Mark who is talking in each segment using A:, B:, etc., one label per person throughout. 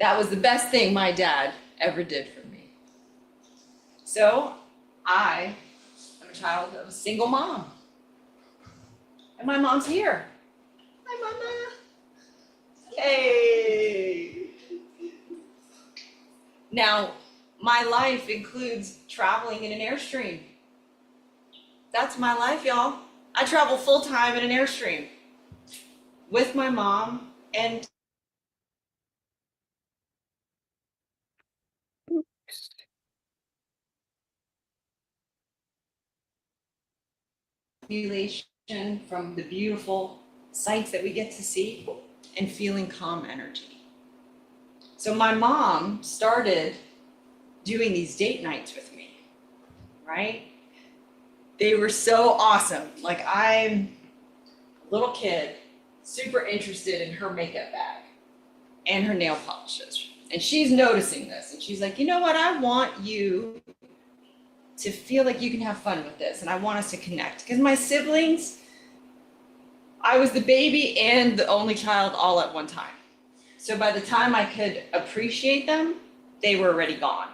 A: That was the best thing my dad ever did for me. So I am a child of a single mom. And my mom's here. Hi, Mama. Hey. Now, my life includes traveling in an Airstream. That's my life, y'all. I travel full time in an Airstream with my mom and stimulation from the beautiful sights that we get to see and feeling calm energy. So my mom started doing these date nights with me, right? They were so awesome. Like, I'm a little kid, super interested in her makeup bag and her nail polishes. And she's noticing this and she's like, you know what? I want you to feel like you can have fun with this. And I want us to connect. Because my siblings, I was the baby and the only child all at one time. So by the time I could appreciate them, they were already gone.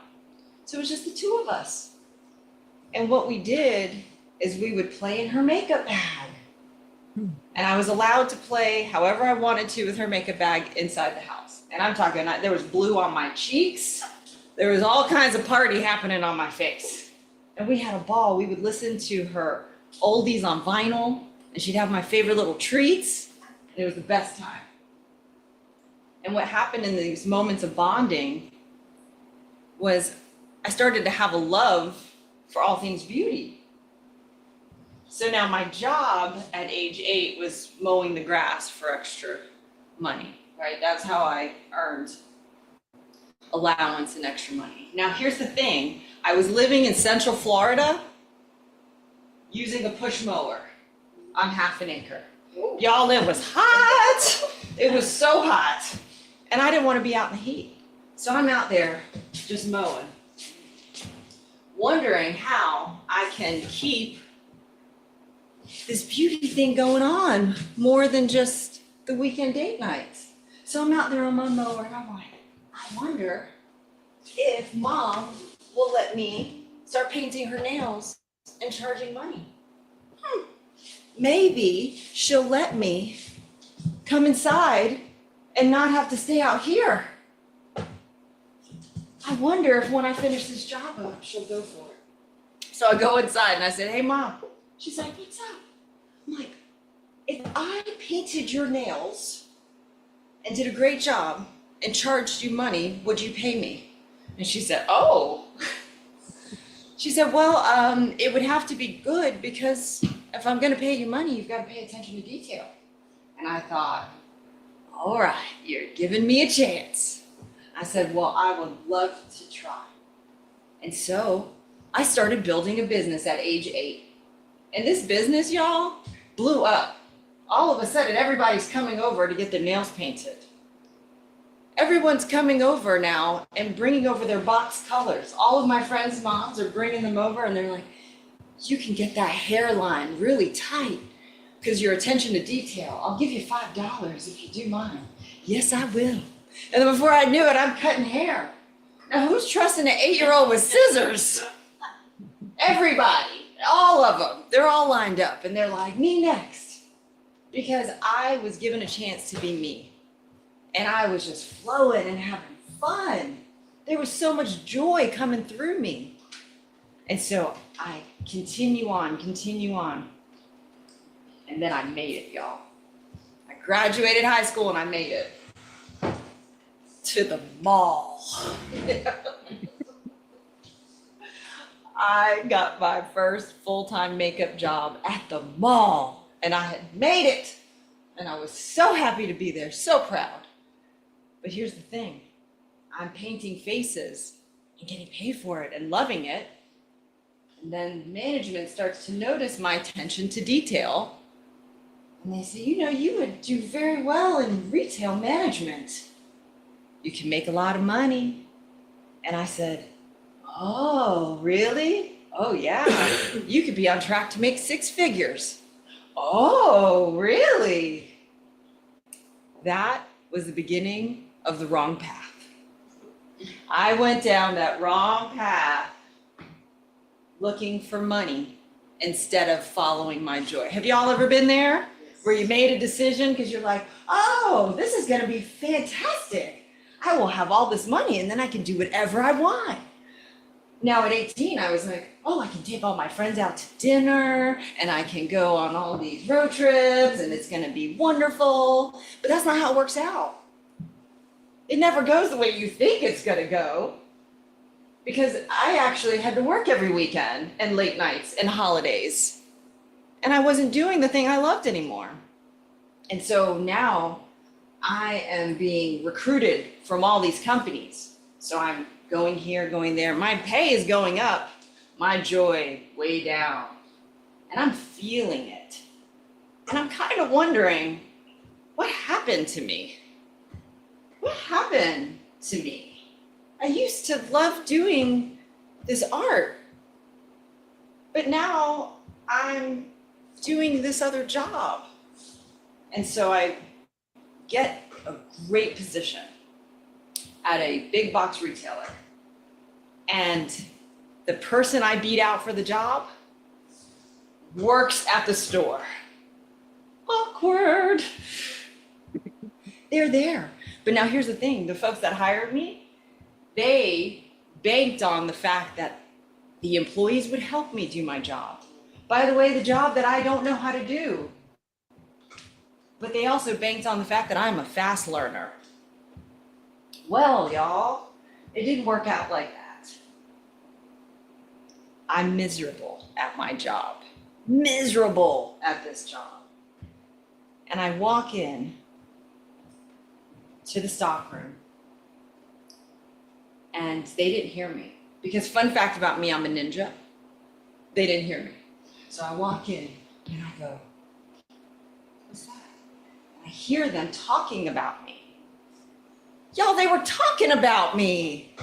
A: So it was just the two of us. And what we did is we would play in her makeup bag. And I was allowed to play however I wanted to with her makeup bag inside the house. And I'm talking, there was blue on my cheeks. There was all kinds of party happening on my face. And we had a ball. We would listen to her oldies on vinyl, and she'd have my favorite little treats. And it was the best time. And what happened in these moments of bonding was I started to have a love for all things beauty. So now my job at age 8 was mowing the grass for extra money, right? That's how I earned allowance and extra money. Now here's the thing. I was living in Central Florida using a push mower on half an acre. Y'all, it was hot. It was so hot. And I didn't want to be out in the heat. So I'm out there just mowing, wondering how I can keep this beauty thing going on more than just the weekend date nights. So I'm out there on my mower and I'm like, I wonder if Mom will let me start painting her nails and charging money. Maybe she'll let me come inside and not have to stay out here. I wonder if when I finish this job up, she'll go for it. So I go inside and I said, hey, Mom. She's like, what's up? I'm like, if I painted your nails and did a great job and charged you money, would you pay me? And she said, oh. She said, well, it would have to be good because if I'm gonna pay you money, you've gotta pay attention to detail. And I thought, all right, you're giving me a chance. I said, well, I would love to try. And so I started building a business at age 8. And this business, y'all, blew up. All of a sudden, everybody's coming over to get their nails painted. Everyone's coming over now and bringing over their box colors. All of my friends' moms are bringing them over and they're like, you can get that hairline really tight because your attention to detail. I'll give you $5 if you do mine. Yes, I will. And then before I knew it, I'm cutting hair. Now, who's trusting an 8-year-old with scissors? Everybody. All of them, they're all lined up and they're like, me next. Because I was given a chance to be me. And I was just flowing and having fun. There was so much joy coming through me. And so I continue on. And then I made it, y'all. I graduated high school and I made it to the mall. I got my first full-time makeup job at the mall and I had made it. And I was so happy to be there, so proud. But here's the thing. I'm painting faces and getting paid for it and loving it. And then management starts to notice my attention to detail. And they say, you know, you would do very well in retail management. You can make a lot of money. And I said, oh, really? Oh, yeah. You could be on track to make 6 figures. Oh, really? That was the beginning of the wrong path. I went down that wrong path looking for money instead of following my joy. Have y'all ever been there where you made a decision because you're like, oh, this is going to be fantastic. I will have all this money and then I can do whatever I want. Now at 18, I was like, oh, I can take all my friends out to dinner and I can go on all these road trips and it's going to be wonderful. But that's not how it works out. It never goes the way you think it's going to go, because I actually had to work every weekend and late nights and holidays, and I wasn't doing the thing I loved anymore. And so now I am being recruited from all these companies. So I'm going here, going there. My pay is going up, my joy way down, and I'm feeling it. And I'm kind of wondering, what happened to me? What happened to me? I used to love doing this art, but now I'm doing this other job. And so I get a great position at a big box retailer. And the person I beat out for the job works at the store. Awkward. They're there. But now here's the thing, the folks that hired me, they banked on the fact that the employees would help me do my job. By the way, the job that I don't know how to do. But they also banked on the fact that I'm a fast learner. Well, y'all, it didn't work out like that. I'm miserable at my job. Miserable at this job. And I walk in to the stockroom and they didn't hear me. Because fun fact about me, I'm a ninja. They didn't hear me. So I walk in and I go, what's that? And I hear them talking about me. Y'all, they were talking about me.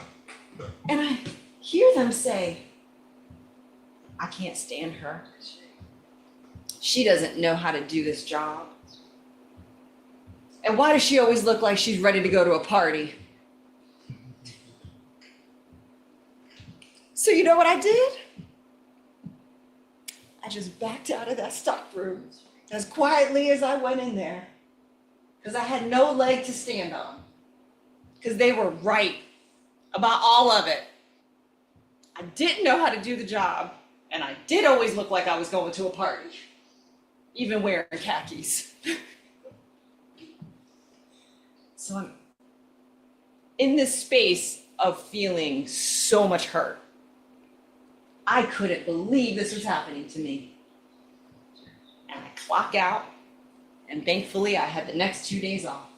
A: And I hear them say, I can't stand her. She doesn't know how to do this job. And why does she always look like she's ready to go to a party? So you know what I did? I just backed out of that stockroom as quietly as I went in there, because I had no leg to stand on, because they were right about all of it. I didn't know how to do the job, and I did always look like I was going to a party, even wearing khakis. So I'm in this space of feeling so much hurt. I couldn't believe this was happening to me. And I clock out, and thankfully I had the next 2 days off.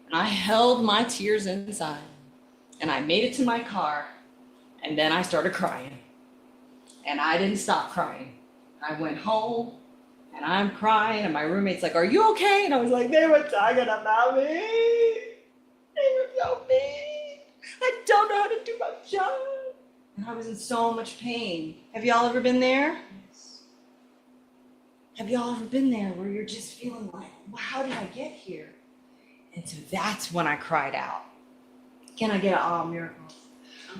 A: And I held my tears inside, and I made it to my car, and then I started crying. And I didn't stop crying. I went home, and I'm crying, and my roommate's like, are you okay? And I was like, they were talking about me. They were about me. I don't know how to do my job. And I was in so much pain. Have y'all ever been there? Yes. Have y'all ever been there where you're just feeling like, well, how did I get here? And so that's when I cried out. Can I get an ah, miracles?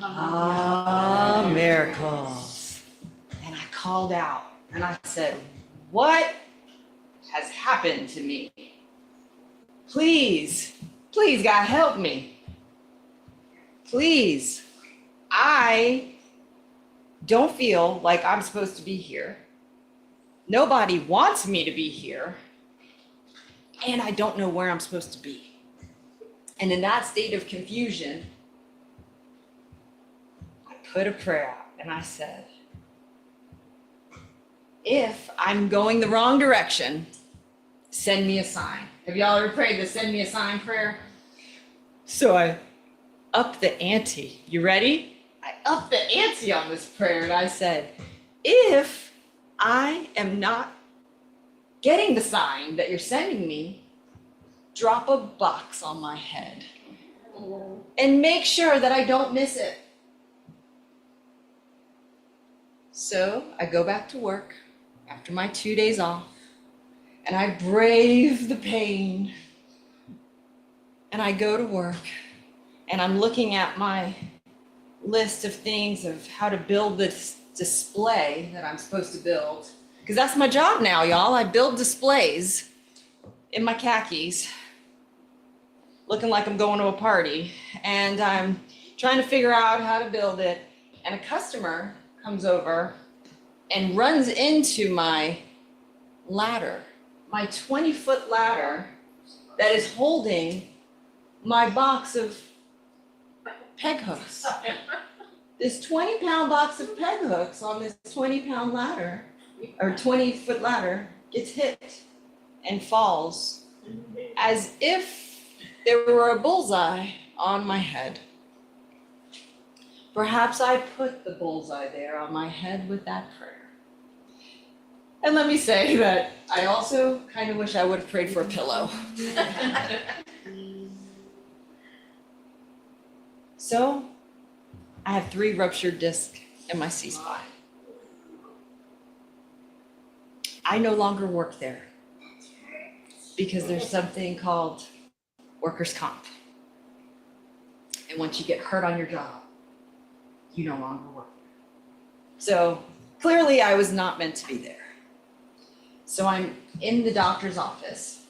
A: Ah, miracles. And I called out and I said, what has happened to me? Please, please, God, help me. Please. I don't feel like I'm supposed to be here. Nobody wants me to be here. And I don't know where I'm supposed to be. And in that state of confusion, I put a prayer out and I said, if I'm going the wrong direction, send me a sign. Have y'all ever prayed the send me a sign prayer? So I upped the ante. You ready? I upped the ante on this prayer and I said, if I am not getting the sign that you're sending me, drop a box on my head and make sure that I don't miss it. So I go back to work after my 2 days off and I brave the pain and I go to work and I'm looking at my list of things of how to build this display that I'm supposed to build. Because that's my job now, y'all. I build displays in my khakis, looking like I'm going to a party. And I'm trying to figure out how to build it. And a customer comes over and runs into my ladder, my 20-foot ladder that is holding my box of peg hooks. This 20-pound box of peg hooks on this 20-pound ladder, or 20-foot ladder, gets hit and falls as if there were a bullseye on my head. Perhaps I put the bullseye there on my head with that prayer. And let me say that I also kind of wish I would have prayed for a pillow. So I have 3 ruptured discs in my C-spine. I no longer work there because there's something called workers' comp. And once you get hurt on your job, you no longer work there. So clearly I was not meant to be there. So I'm in the doctor's office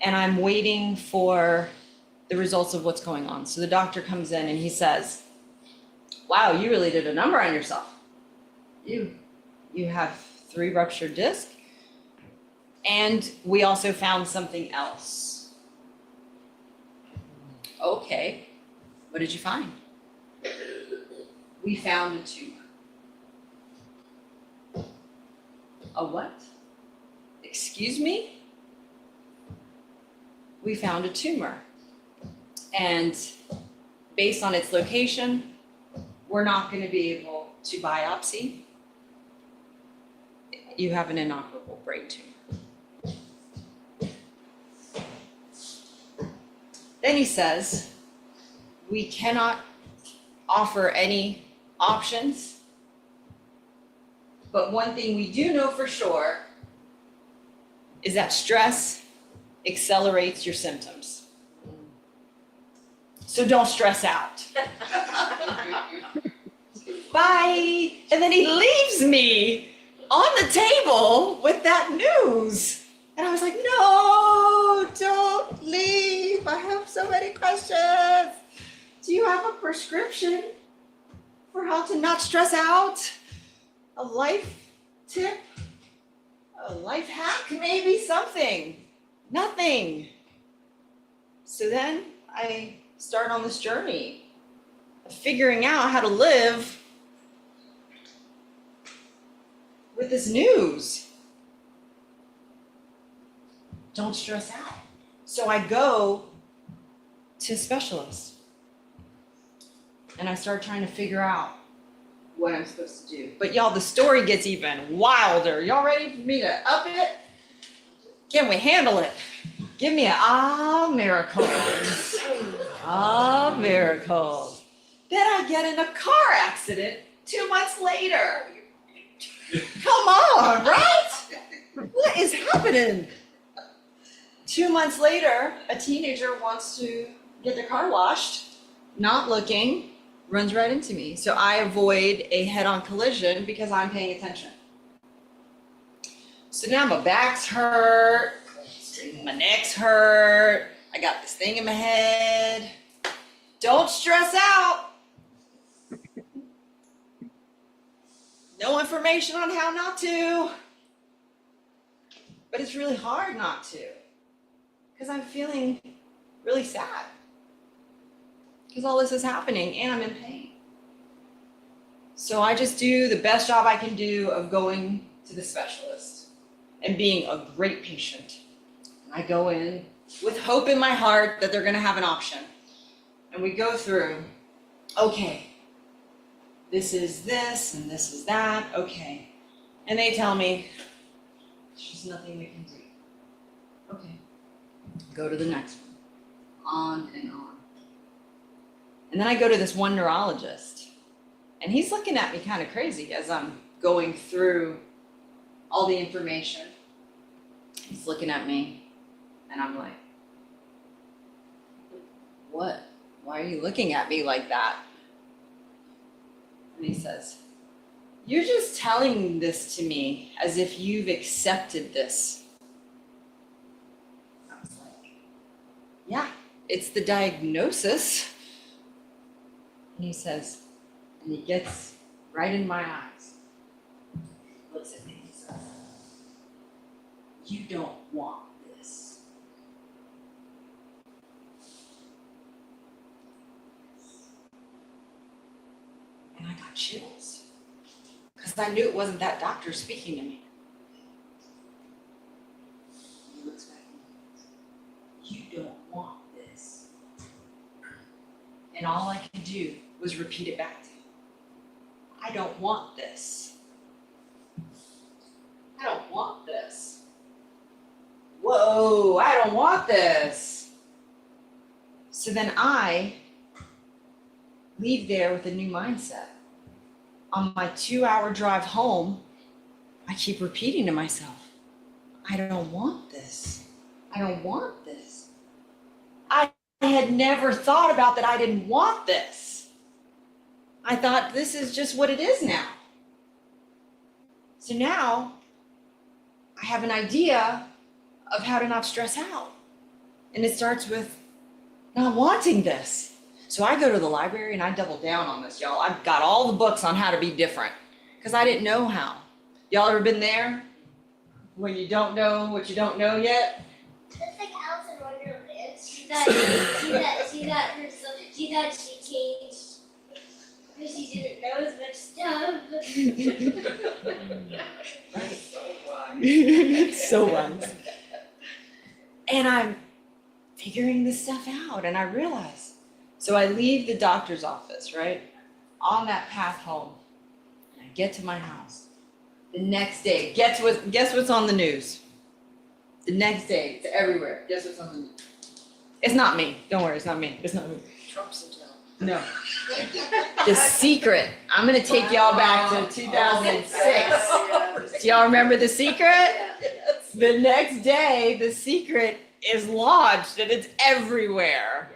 A: and I'm waiting for the results of what's going on. So the doctor comes in and he says, wow, you really did a number on yourself. You have 3 ruptured discs. And we also found something else. Okay, what did you find? We found a tumor. A what? Excuse me? We found a tumor. And based on its location, we're not going to be able to biopsy. You have an inoperable brain tumor. Then he says, we cannot offer any options, but one thing we do know for sure is that stress accelerates your symptoms. So don't stress out. Bye. And then he leaves me on the table with that news. And I was like, no, don't leave. I have so many questions. Do you have a prescription for how to not stress out? A life tip? A life hack, maybe something. Nothing. So then I start on this journey of figuring out how to live with this news. Don't stress out. So I go to a specialist and I start trying to figure out what I'm supposed to do. But y'all, the story gets even wilder. Y'all ready for me to up it? Can we handle it? Give me miracles. Miracles. Then I get in a car accident 2 months later. Come on, right? What is happening? 2 months later, a teenager wants to get their car washed, not looking, runs right into me. So I avoid a head-on collision because I'm paying attention. So now my back's hurt, my neck's hurt, I got this thing in my head. Don't stress out. No information on how not to. But it's really hard not to. Because I'm feeling really sad. Because all this is happening and I'm in pain. So I just do the best job I can do of going to the specialist and being a great patient. And I go in with hope in my heart that they're going to have an option. And we go through, okay, this is this and this is that, okay. And they tell me, there's just nothing we can do. Okay, go to the next one, on and on. And then I go to this one neurologist, and he's looking at me kind of crazy as I'm going through all the information. He's looking at me, and I'm like, what? Why are you looking at me like that? And he says, "You're just telling this to me as if you've accepted this." I was like, "Yeah, it's the diagnosis." And he says, and he gets right in my eyes, looks at me and says, "You don't want this." And I got chills because I knew it wasn't that doctor speaking to me. He looks back at me. "You don't want this." And all I could do was repeat it back to him. "I don't want this. I don't want this. Whoa, I don't want this." So then I leave there with a new mindset. On my 2-hour drive home, I keep repeating to myself, "I don't want this. I don't want this." I had never thought about that I didn't want this. I thought this is just what it is now. So now I have an idea of how to not stress out. And it starts with not wanting this. So I go to the library and I double down on this, y'all. I've got all the books on how to be different because I didn't know how. Y'all ever been there when you don't know what you don't know yet?
B: It's like Alice in Wonderland. She thought she changed because she didn't know as much stuff.
A: So wise. And I'm figuring this stuff out and I realize. So I leave the doctor's office, right? On that path home. And I get to my house. The next day, guess what's on the news? The next day, it's everywhere. Guess what's on the news? It's not me. Don't worry, it's not me. It's not me.
C: Trump's in town.
A: No. The Secret. I'm gonna take y'all back to 2006. Do y'all remember The Secret? The next day, The Secret is launched and it's everywhere.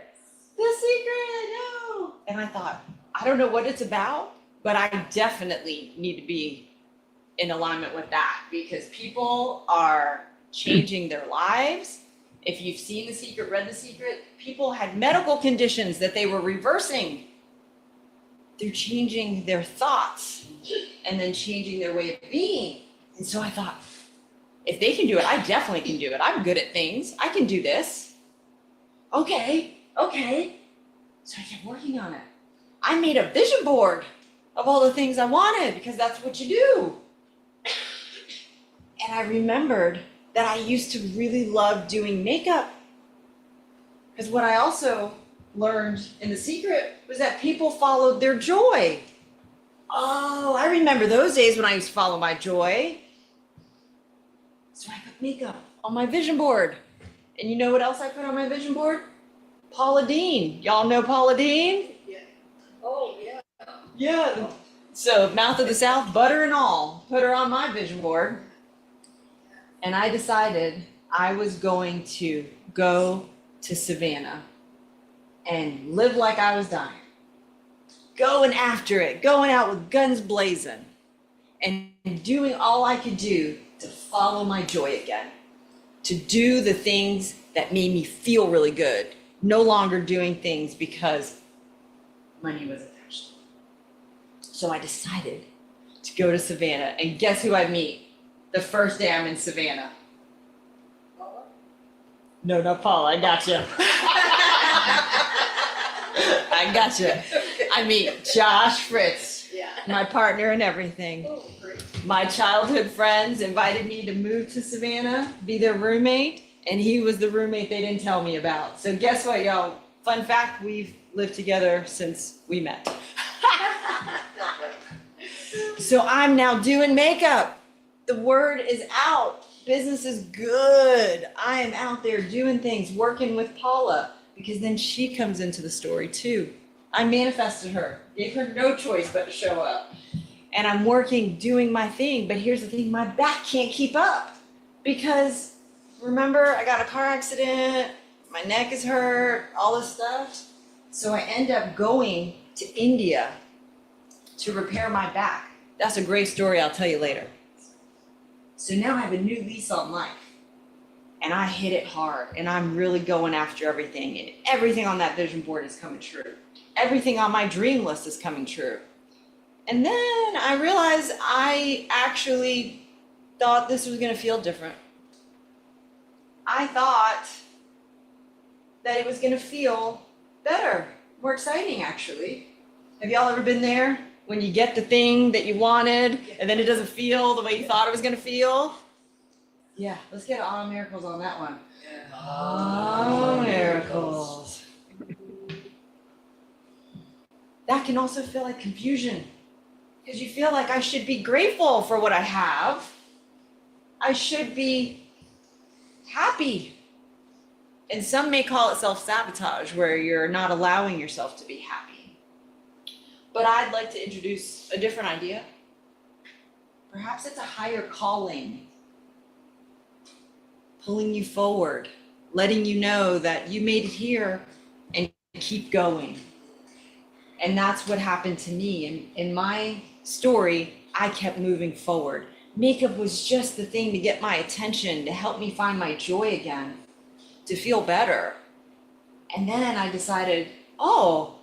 A: The Secret, no. And I thought, I don't know what it's about, but I definitely need to be in alignment with that because people are changing their lives. If you've seen The Secret, read The Secret, people had medical conditions that they were reversing. They're changing their thoughts and then changing their way of being. And so I thought, if they can do it, I definitely can do it. I'm good at things. I can do this. Okay. So I kept working on it. I made a vision board of all the things I wanted because that's what you do. And I remembered that I used to really love doing makeup. Because what I also learned in The Secret was that people followed their joy. Oh, I remember those days when I used to follow my joy. So I put makeup on my vision board. And you know what else I put on my vision board? Paula Deen. Y'all know Paula Deen?
C: Yeah. Oh, yeah.
A: Yeah. So Mouth of the South, butter and all. Put her on my vision board. And I decided I was going to go to Savannah and live like I was dying. Going after it, going out with guns blazing, and doing all I could do to follow my joy again, to do the things that made me feel really good, no longer doing things because money was attached to it. So I decided to go to Savannah, and guess who I meet the first day I'm in Savannah?
C: Paula?
A: No, not Paula, I got you. I got you. I meet Josh, Fritz,
C: Yeah.
A: my partner and everything.
C: Oh, great.
A: My childhood friends invited me to move to Savannah, be their roommate, and he was the roommate they didn't tell me about. So guess what, y'all? Fun fact, we've lived together since we met. So I'm now doing makeup. The word is out. Business is good. I am out there doing things, working with Paula, because then she comes into the story too. I manifested her, gave her no choice but to show up. And I'm working, doing my thing. But here's the thing, my back can't keep up because remember, I got a car accident, my neck is hurt, all this stuff. So I end up going to India to repair my back. That's a great story I'll tell you later. So now I have a new lease on life. And I hit it hard, and I'm really going after everything, and everything on that vision board is coming true. Everything on my dream list is coming true. And then I realized I actually thought this was gonna feel different. I thought that it was gonna feel better, more exciting actually. Have y'all ever been there? When you get the thing that you wanted, and then it doesn't feel the way you thought it was gonna feel? Yeah, let's get on miracles on that one. Oh, miracles. That can also feel like confusion, because you feel like I should be grateful for what I have. I should be happy. And some may call it self-sabotage, where you're not allowing yourself to be happy. But I'd like to introduce a different idea. Perhaps it's a higher calling, pulling you forward, letting you know that you made it here and keep going. And that's what happened to me. In my story, I kept moving forward. Makeup was just the thing to get my attention, to help me find my joy again, to feel better. And then I decided, oh,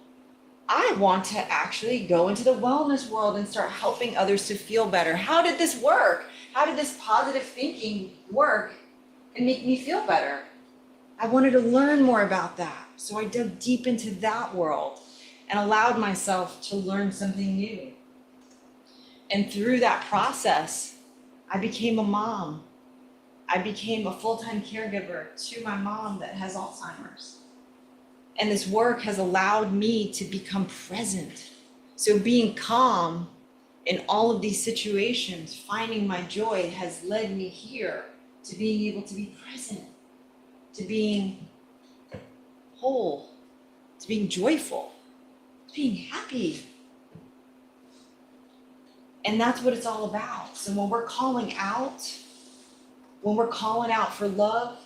A: I want to actually go into the wellness world and start helping others to feel better. How did this work? How did this positive thinking work and make me feel better? I wanted to learn more about that. So I dug deep into that world and allowed myself to learn something new. And through that process, I became a mom. I became a full-time caregiver to my mom that has Alzheimer's. And this work has allowed me to become present. So being calm in all of these situations, finding my joy, has led me here to being able to be present, to being whole, to being joyful, to being happy. And that's what it's all about. So when we're calling out for love,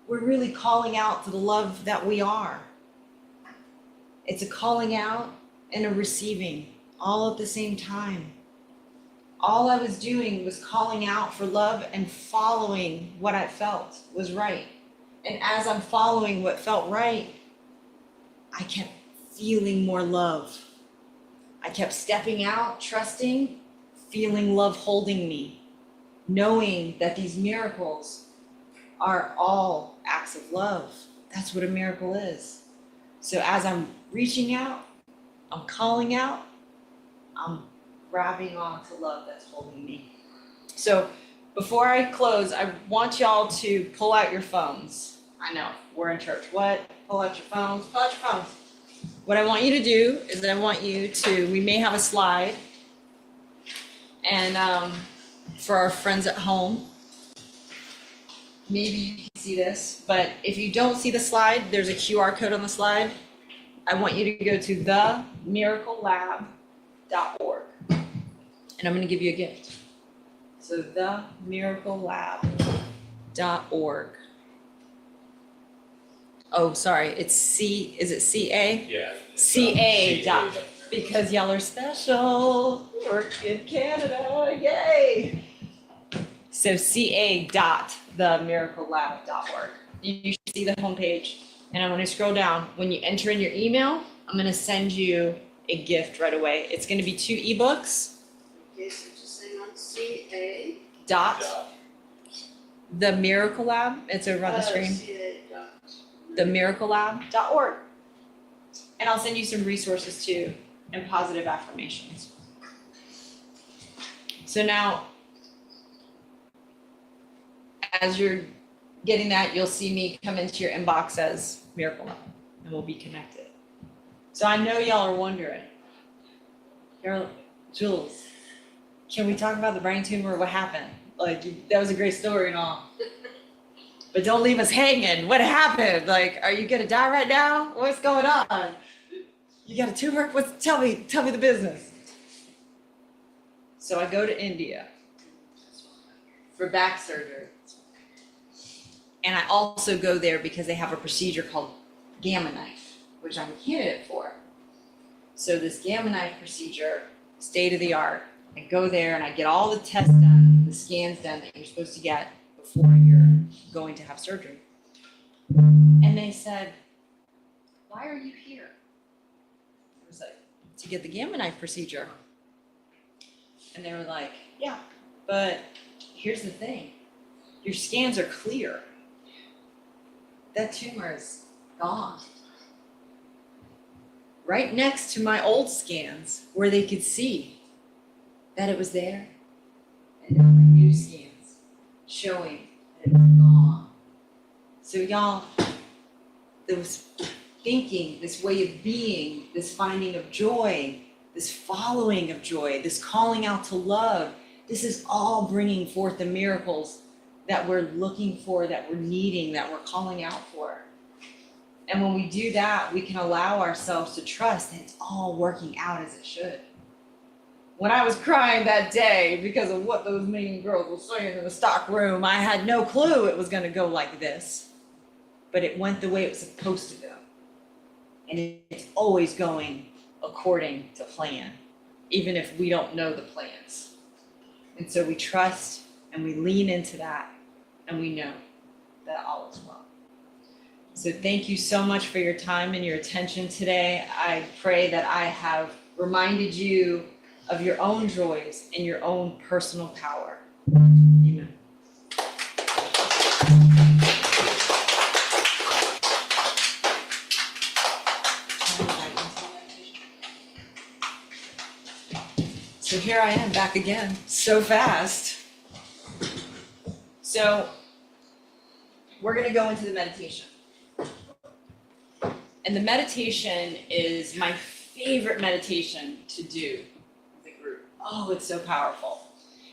A: we're really calling out to the love that we are. It's a calling out and a receiving all at the same time. All I was doing was calling out for love and following what I felt was right. And as I'm following what felt right, I kept feeling more love. I kept stepping out, trusting, feeling love holding me, knowing that these miracles are all acts of love. That's what a miracle is. So as I'm reaching out, I'm calling out, I'm grabbing on to love that's holding me. So before I close, I want y'all to pull out your phones. I know, we're in church. What? Pull out your phones. Pull out your phones. What I want you to do is I want you to, we may have a slide. And for our friends at home, maybe you can see this, but if you don't see the slide, there's a QR code on the slide. I want you to go to themiraclelab.org. And I'm going to give you a gift. So themiraclelab.org. Oh, sorry, it's C, is it CA?
D: Yeah.
A: CA dot, because y'all are special. Work in Canada, yay. So ca.themiraclelab.org. You should see the homepage. And I'm going to scroll down. When you enter in your email, I'm going to send you a gift right away. It's going to be 2 ebooks.
C: Okay, so just hang on, CA.
A: Dot the Miracle Lab. It's over on the screen.
C: CA dot.
A: Themiraclelab.org. And I'll send you some resources too and positive affirmations. So now, as you're getting that, you'll see me come into your inbox as Miracle Lab, and we'll be connected. So I know y'all are wondering, Jules, can we talk about the brain tumor? What happened? Like, that was a great story and all. But don't leave us hanging. What happened? Like, are you gonna die right now? What's going on? You got a tumor? Tell me the business. So I go to India for back surgery. And I also go there because they have a procedure called Gamma Knife, which I'm a candidate for. So this Gamma knife procedure, state of the art. I go there and I get all the tests done, the scans done that you're supposed to get before you're going to have surgery. And they said, "Why are you here?" I was like, "To get the Gamma knife procedure." And they were like, "Yeah, but here's the thing. Your scans are clear. That tumor is gone." Right next to my old scans where they could see that it was there. And now my new scans showing that it was gone. So y'all, there was thinking, this way of being, this finding of joy, this following of joy, this calling out to love, this is all bringing forth the miracles that we're looking for, that we're needing, that we're calling out for. And when we do that, we can allow ourselves to trust that it's all working out as it should. When I was crying that day because of what those mean girls were saying in the stock room, I had no clue it was going to go like this. But it went the way it was supposed to go. And it's always going according to plan, even if we don't know the plans. And so we trust and we lean into that, and we know that all is well. So thank you so much for your time and your attention today. I pray that I have reminded you of your own joys and your own personal power. Amen. So here I am back again, so fast. So we're going to go into the meditation. And the meditation is my favorite meditation to do with a group. Oh, it's so powerful.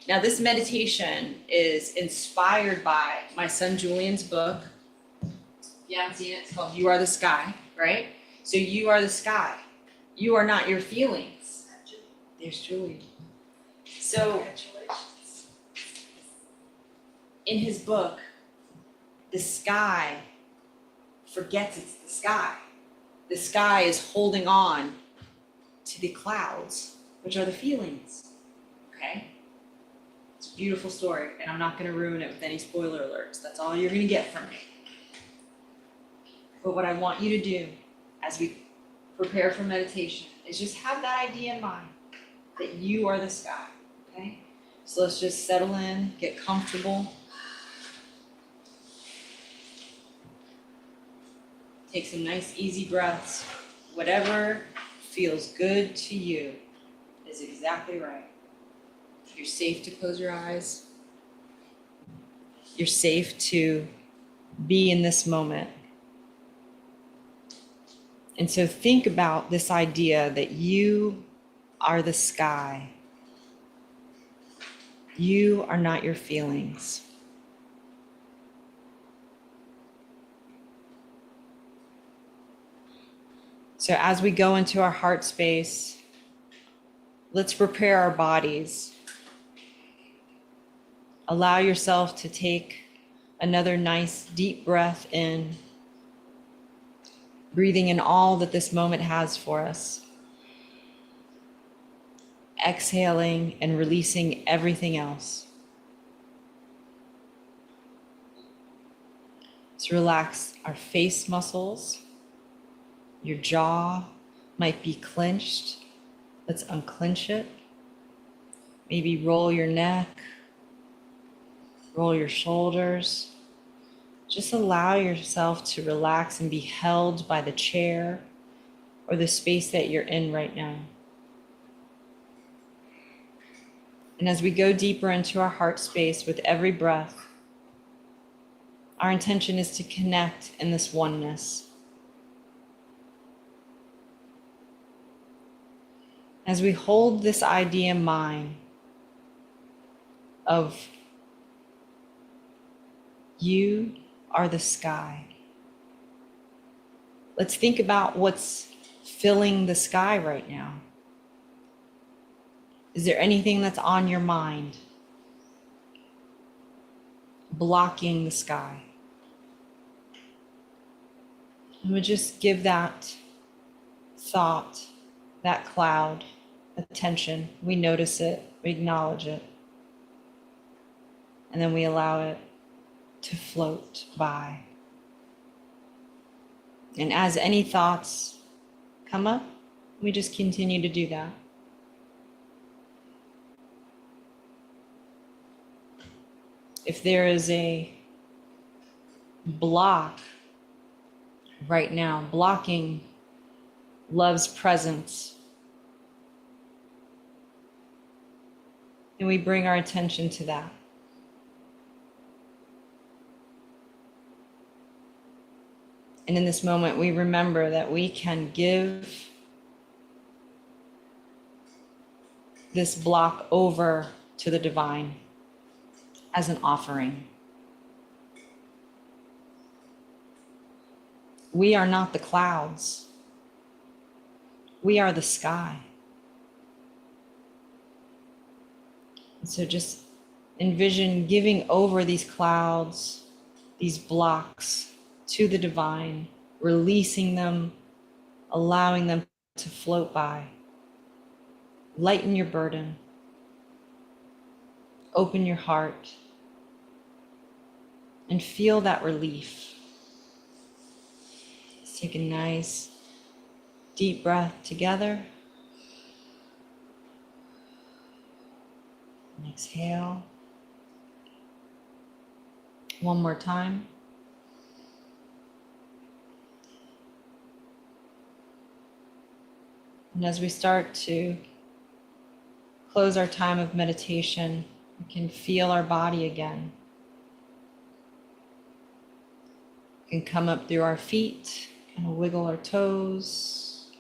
A: Now, this meditation is inspired by my son Julian's book. You haven't seen it? It's called You Are the Sky, right? So you are the sky. You are not your feelings. There's Julian. So in his book, the sky forgets it's the sky. The sky is holding on to the clouds, which are the feelings, okay? It's a beautiful story, and I'm not going to ruin it with any spoiler alerts. That's all you're going to get from me. But what I want you to do as we prepare for meditation is just have that idea in mind, that you are the sky, okay? So let's just settle in, get comfortable. Take some nice, easy breaths. Whatever feels good to you is exactly right. You're safe to close your eyes. You're safe to be in this moment. And so think about this idea that you are the sky. You are not your feelings. So as we go into our heart space, let's prepare our bodies. Allow yourself to take another nice deep breath in, breathing in all that this moment has for us. Exhaling and releasing everything else. Let's relax our face muscles. Your jaw might be clenched. Let's unclench it. Maybe roll your neck, roll your shoulders. Just allow yourself to relax and be held by the chair or the space that you're in right now. And as we go deeper into our heart space with every breath, our intention is to connect in this oneness. As we hold this idea in mind of you are the sky, let's think about what's filling the sky right now. Is there anything that's on your mind blocking the sky? And we just give that thought that cloud attention. We notice it, we acknowledge it, and then we allow it to float by. And as any thoughts come up, we just continue to do that. If there is a block right now, blocking love's presence, then we bring our attention to that. And in this moment, we remember that we can give this block over to the divine as an offering. We are not the clouds. We are the sky. And so just envision giving over these clouds, these blocks to the divine, releasing them, allowing them to float by. Lighten your burden. Open your heart and feel that relief. Let's take a nice deep breath together. And exhale. One more time. And as we start to close our time of meditation, we can feel our body again. We can come up through our feet, kind of wiggle our toes.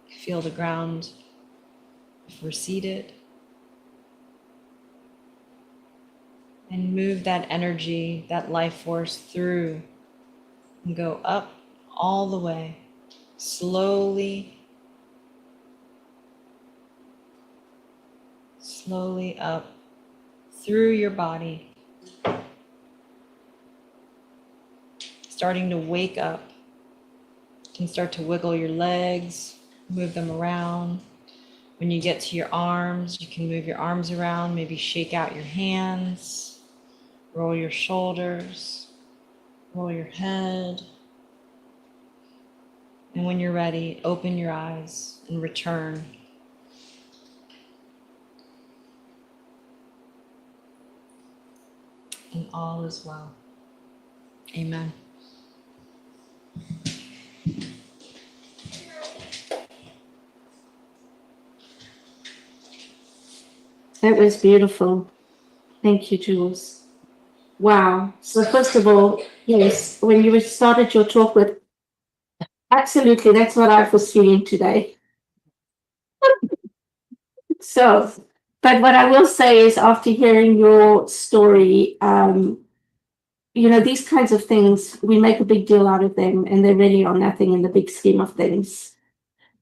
A: Feel the ground if we're seated. And move that energy, that life force through and go up all the way, slowly up through your body, starting to wake up. You can start to wiggle your legs, move them around. When you get to your arms, you can move your arms around, maybe shake out your hands, roll your shoulders, roll your head. And when you're ready, open your eyes and return. And all is well. Amen.
D: That was beautiful. Thank you, Jules. Wow. So first of all, yes, when you started your talk with, absolutely, that's what I was feeling today. So, but what I will say is after hearing your story, these kinds of things, we make a big deal out of them and they really are nothing in the big scheme of things.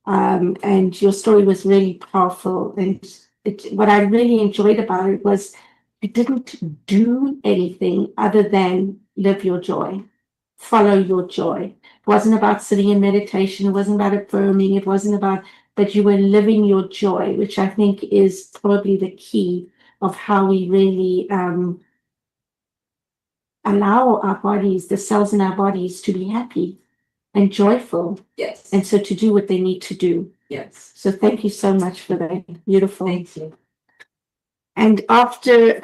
D: And your story was really powerful. And what I really enjoyed about it was you didn't do anything other than live your joy, follow your joy. It wasn't about sitting in meditation. It wasn't about affirming. It wasn't about, but you were living your joy, which I think is probably the key of how we really allow our bodies, the cells in our bodies, to be happy and joyful.
E: Yes.
D: And so to do what they need to do.
E: Yes.
D: So thank you so much for that. Beautiful.
E: Thank you.
D: And after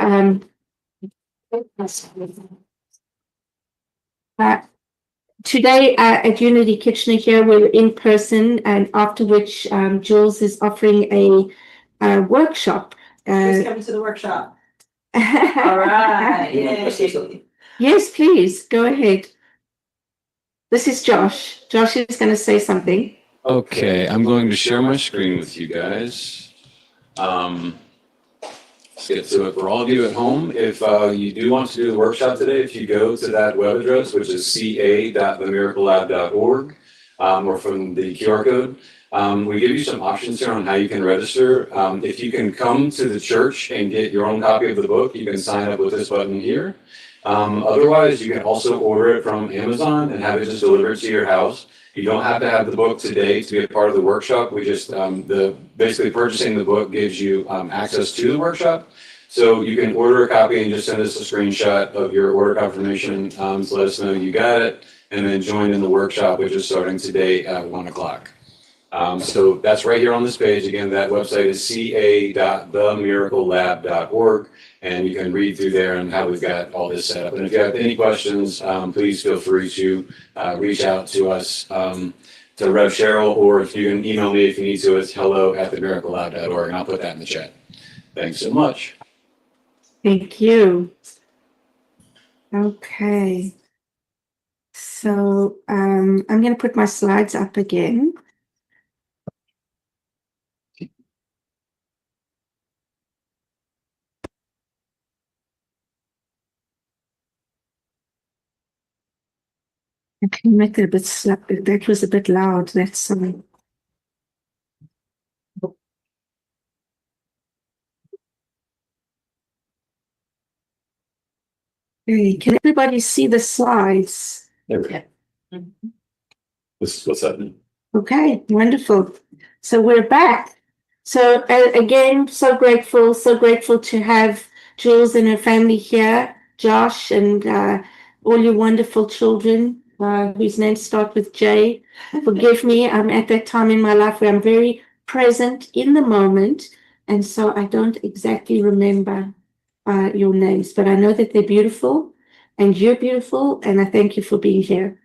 D: today at Unity Kitchener here, we're in person, and after which Jules is offering a workshop.
E: Who's coming to the workshop? All right. Yay.
D: Yes, please go ahead. This is Josh. Josh is going to say something.
F: Okay, I'm going to share my screen with you guys. Let's get to it. For all of you at home, if you do want to do the workshop today, if you go to that web address, which is ca.themiraclelab.org, or from the QR code, we give you some options here on how you can register. If you can come to the church and get your own copy of the book, you can sign up with this button here. Otherwise, you can also order it from Amazon and have it just delivered to your house. You don't have to have the book today to be a part of the workshop. We just, basically purchasing the book gives you access to the workshop. So you can order a copy and just send us a screenshot of your order confirmation to let us know you got it, and then join in the workshop, which is starting today at 1 o'clock. So that's right here on this page. Again, that website is ca.themiraclelab.org, and you can read through there and how we've got all this set up. And if you have any questions, please feel free to reach out to us, to Rev Cheryl, or if you can email me if you need to, it's hello@themiraclelab.org, and I'll put that in the chat. Thanks so much.
D: Thank you. Okay. So I'm going to put my slides up again. I can make it a bit slap. That was a bit loud. That's something. Hey, can everybody see the slides?
F: There we go. What's that?
D: Okay, wonderful. So we're back. So again, so grateful to have Jules and her family here, Josh and all your wonderful children whose names start with J. Forgive me, I'm at that time in my life where I'm very present in the moment, and so I don't exactly remember your names, but I know that they're beautiful, and you're beautiful, and I thank you for being here.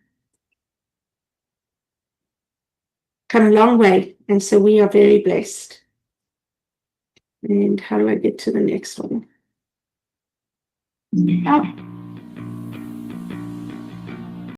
D: Come a long way, and so we are very blessed. And how do I get to the next one? Oh.